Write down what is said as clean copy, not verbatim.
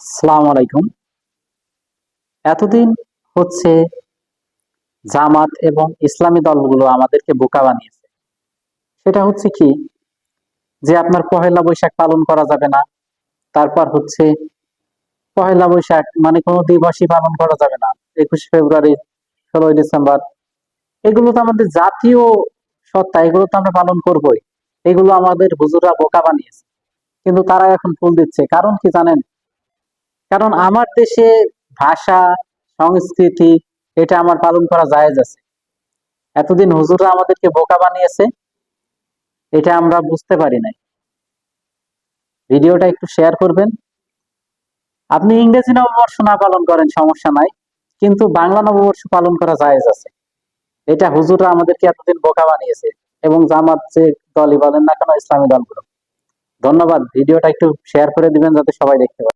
আসসালামু আলাইকুম। এতদিন হচ্ছে জামাত এবং ইসলামী দলগুলো আমাদেরকে বোকা বানিয়েছে। সেটা হচ্ছে কি, যে আপনার পহেলা বৈশাখ পালন করা যাবে না। তারপর হচ্ছে পহেলা বৈশাখ মানে কোনো দিবসই পালন করা যাবে না। 21শে ফেব্রুয়ারি, 16ই ডিসেম্বর, এগুলো তো আমাদের জাতীয় সত্তা, এগুলো তো আমরা পালন করবোই। এগুলো আমাদের হুজুররা বোকা বানিয়েছে, কিন্তু তারা এখন ফুল দিচ্ছে। কারণ কি জানেন? কারণ আমার দেশে ভাষা, সংস্কৃতি, এটা আমার পালন করা জায়েজ আছে। এতদিন হুজুররা আমাদেরকে বোকা বানিয়েছে, এটা আমরা বুঝতে পারি নাই। ভিডিওটা একটু শেয়ার করবেন। আপনি ইংরেজি নববর্ষ না পালন করেন, সমস্যা নাই, কিন্তু বাংলা নববর্ষ পালন করা জায়েজ আছে। এটা হুজুররা আমাদেরকে এতদিন বোকা বানিয়েছে, এবং জামাত যে দলই বলেন না কেন, ইসলামী দলগুলো। ধন্যবাদ। ভিডিওটা একটু শেয়ার করে দিবেন যাতে সবাই দেখতে পারে।